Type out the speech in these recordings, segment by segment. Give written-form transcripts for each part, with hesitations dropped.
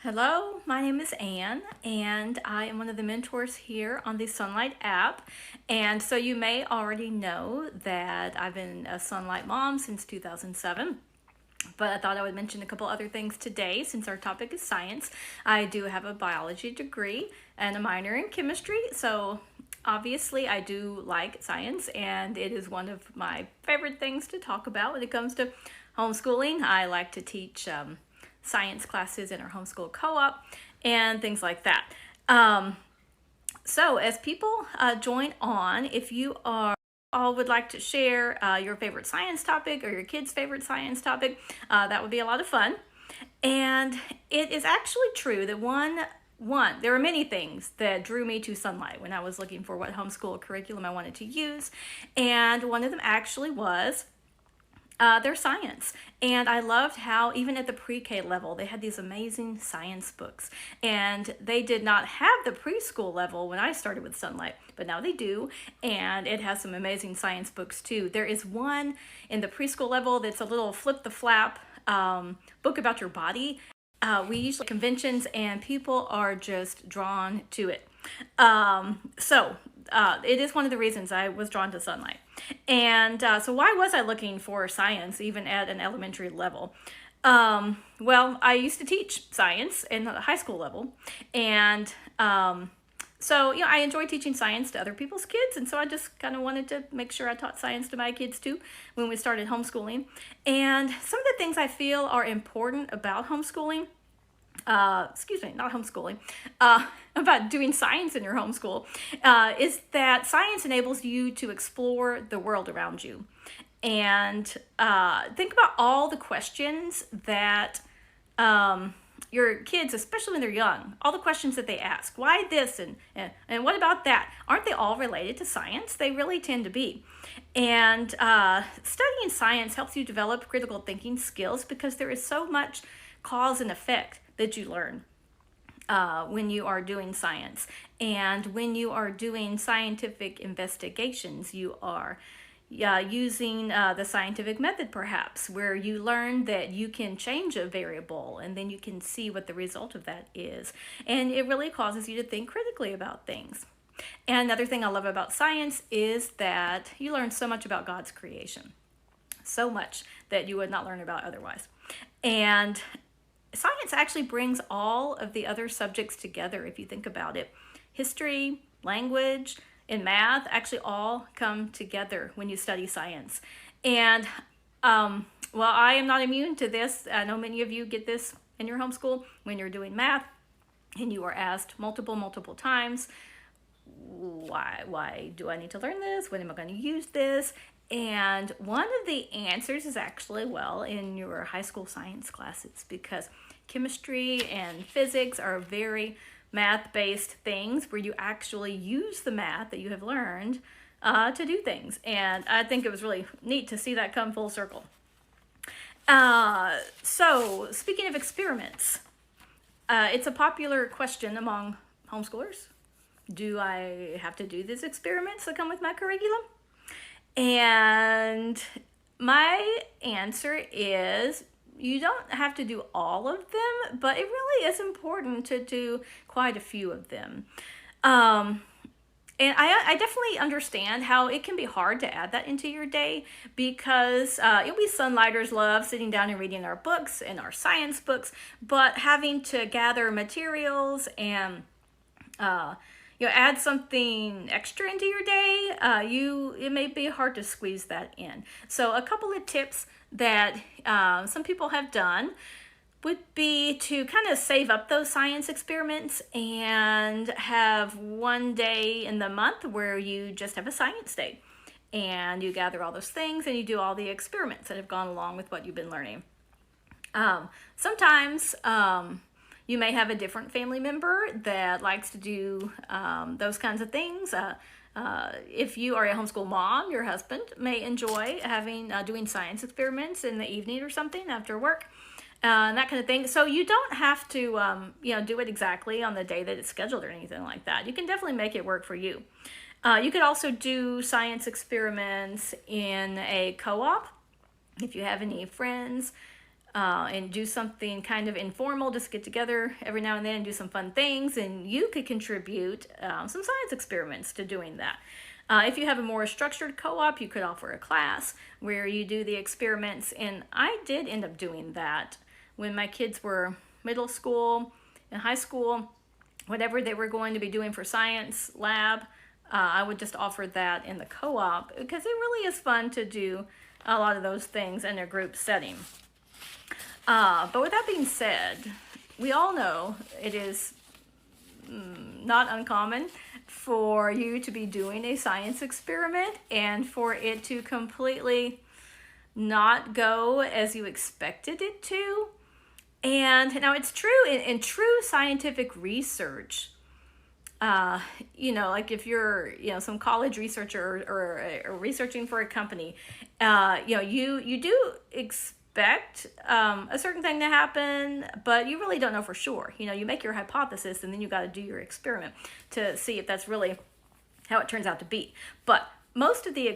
Hello, my name is Anne, and I am one of the mentors here on the Sonlight app. And so you may already know that I've been a Sonlight mom since 2007. But I thought I would mention a couple other things today since our topic is science. I do have a biology degree and a minor in chemistry, so obviously I do like science, and it is one of my favorite things to talk about when it comes to homeschooling. I like to teach science classes in our homeschool co-op and things like that. So as people join on, if you all would like to share your favorite science topic or your kids' favorite science topic, that would be a lot of fun. And it is actually true that there are many things that drew me to Sonlight when I was looking for what homeschool curriculum I wanted to use. And one of them actually was their science. And I loved how even at the pre-K level, they had these amazing science books. And they did not have the preschool level when I started with Sonlight, but now they do. And it has some amazing science books too. There is one in the preschool level that's a little flip the flap book about your body. We usually conventions and people are just drawn to it. It is one of the reasons I was drawn to Sonlight. And so why was I looking for science even at an elementary level? Well, I used to teach science in the high school level. And I enjoy teaching science to other people's kids. And so I just kind of wanted to make sure I taught science to my kids too when we started homeschooling. And some of the things I feel are important about homeschooling, not homeschooling, about doing science in your homeschool, is that science enables you to explore the world around you. And think about all the questions that your kids, especially when they're young, all the questions that they ask. Why this and what about that? Aren't they all related to science? They really tend to be. And studying science helps you develop critical thinking skills because there is so much cause and effect that you learn when you are doing science. And when you are doing scientific investigations, you are using the scientific method perhaps, where you learn that you can change a variable and then you can see what the result of that is. And it really causes you to think critically about things. And another thing I love about science is that you learn so much about God's creation. So much that you would not learn about otherwise. And science actually brings all of the other subjects together if you think about it. History, language, and math actually all come together when you study science. And I am not immune to this. I know many of you get this in your homeschool when you're doing math and you are asked multiple times, why do I need to learn this? When am I going to use this? And one of the answers is actually, in your high school science classes, because chemistry and physics are very math-based things where you actually use the math that you have learned to do things. And I think it was really neat to see that come full circle. So speaking of experiments, it's a popular question among homeschoolers. Do I have to do these experiments that come with my curriculum? And my answer is you don't have to do all of them, but it really is important to do quite a few of them. And I definitely understand how it can be hard to add that into your day because we Sonlighters love sitting down and reading our books and our science books, but having to gather materials and add something extra into your day, it may be hard to squeeze that in. So a couple of tips that some people have done would be to kind of save up those science experiments and have one day in the month where you just have a science day and you gather all those things and you do all the experiments that have gone along with what you've been learning. Sometimes you may have a different family member that likes to do those kinds of things. If you are a homeschool mom, your husband may enjoy doing science experiments in the evening or something after work, and that kind of thing. So you don't have to do it exactly on the day that it's scheduled or anything like that. You can definitely make it work for you. You could also do science experiments in a co-op if you have any friends and do something kind of informal, just get together every now and then and do some fun things, and you could contribute some science experiments to doing that. If you have a more structured co-op, you could offer a class where you do the experiments, and I did end up doing that when my kids were middle school and high school. Whatever they were going to be doing for science lab, I would just offer that in the co-op because it really is fun to do a lot of those things in a group setting. But with that being said, we all know it is not uncommon for you to be doing a science experiment and for it to completely not go as you expected it to. And now it's true in true scientific research, like if you're, some college researcher or researching for a company, you do expect a certain thing to happen, but you really don't know for sure. You make your hypothesis and then you got to do your experiment to see if that's really how it turns out to be. But most of the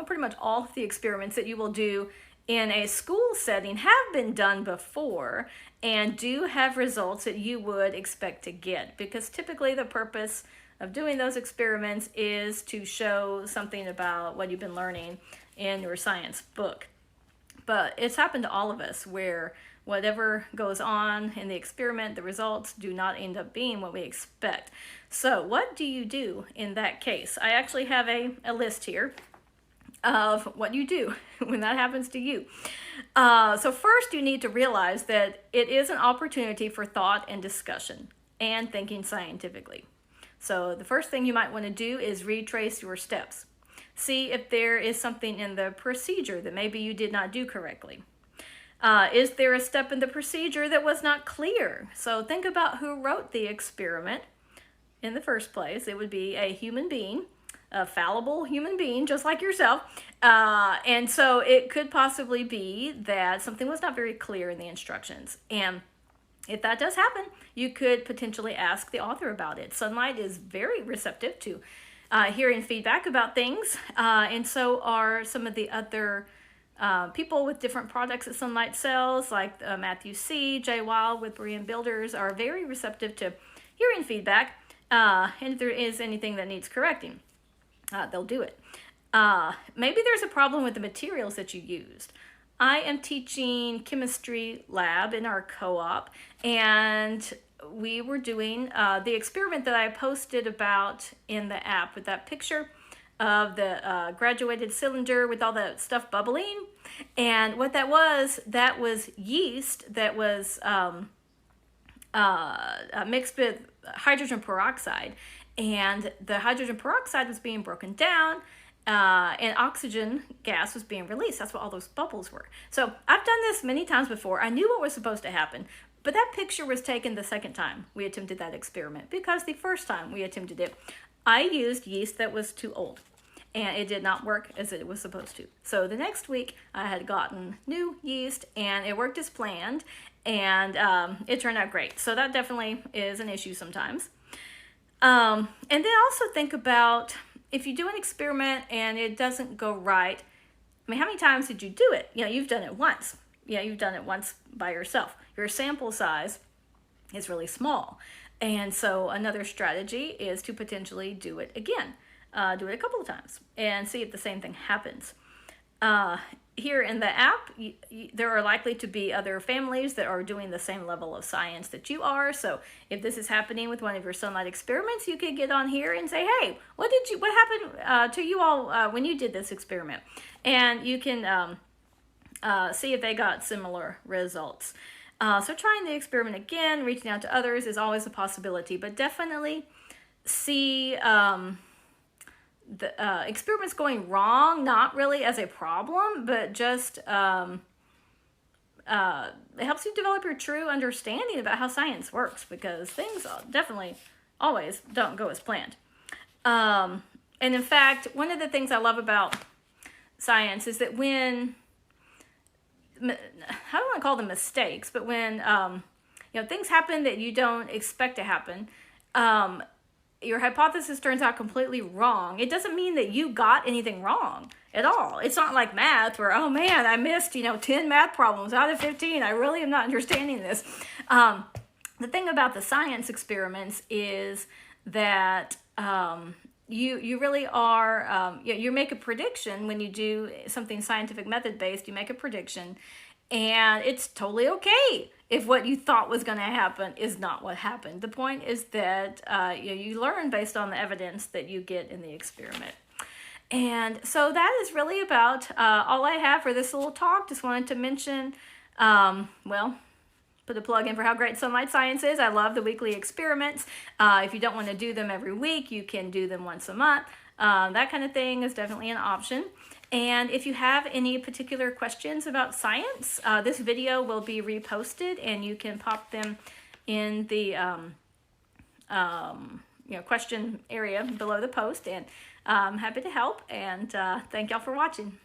pretty much all of the experiments that you will do in a school setting have been done before and do have results that you would expect to get, because typically the purpose of doing those experiments is to show something about what you've been learning in your science book. But it's happened to all of us where whatever goes on in the experiment, the results do not end up being what we expect. So what do you do in that case? I actually have a list here of what you do when that happens to you. So first, you need to realize that it is an opportunity for thought and discussion and thinking scientifically. So the first thing you might want to do is retrace your steps. See if there is something in the procedure that maybe you did not do correctly. Is there a step in the procedure that was not clear? So think about who wrote the experiment in the first place. It would be a human being, a fallible human being just like yourself, and so it could possibly be that something was not very clear in the instructions. And if that does happen, you could potentially ask the author about it. Sonlight is very receptive to hearing feedback about things, and so are some of the other people with different products that Sonlight sells, like Matthew C., Jay Wild with Berean Builders, are very receptive to hearing feedback, and if there is anything that needs correcting. They'll do it. Maybe there's a problem with the materials that you used. I am teaching chemistry lab in our co-op, and we were doing the experiment that I posted about in the app with that picture of the graduated cylinder with all the stuff bubbling. And what that was yeast that was mixed with hydrogen peroxide. And the hydrogen peroxide was being broken down, and oxygen gas was being released. That's what all those bubbles were. So I've done this many times before. I knew what was supposed to happen, but that picture was taken the second time we attempted that experiment, because the first time we attempted it, I used yeast that was too old, and it did not work as it was supposed to. So the next week, I had gotten new yeast, and it worked as planned, and it turned out great. So that definitely is an issue sometimes. And then also think about if you do an experiment and it doesn't go right. I mean, how many times did you do it? You've done it once. You've done it once by yourself. Your sample size is really small. And so another strategy is to potentially do it again. Do it a couple of times and see if the same thing happens. Here in the app, there are likely to be other families that are doing the same level of science that you are. So if this is happening with one of your Sonlight experiments, you could get on here and say, hey, what happened to you all when you did this experiment? And you can see if they got similar results. So trying the experiment again, reaching out to others is always a possibility, but definitely see the experiments going wrong, not really as a problem, but just it helps you develop your true understanding about how science works, because things definitely always don't go as planned. And in fact, one of the things I love about science is that when, I don't want to call them mistakes, but when things happen that you don't expect to happen, your hypothesis turns out completely wrong, it doesn't mean that you got anything wrong at all. It's not like math where, oh man, I missed, 10 math problems out of 15. I really am not understanding this. The thing about the science experiments is that you really are, you make a prediction when you do something scientific method based, you make a prediction, and it's totally okay if what you thought was going to happen is not what happened. The point is that you learn based on the evidence that you get in the experiment. And so that is really about all I have for this little talk. Just wanted to mention, put a plug in for how great Sonlight Science is. I love the weekly experiments. If you don't want to do them every week, you can do them once a month. That kind of thing is definitely an option. And if you have any particular questions about science, this video will be reposted, and you can pop them in the question area below the post. And I'm happy to help. And thank y'all for watching.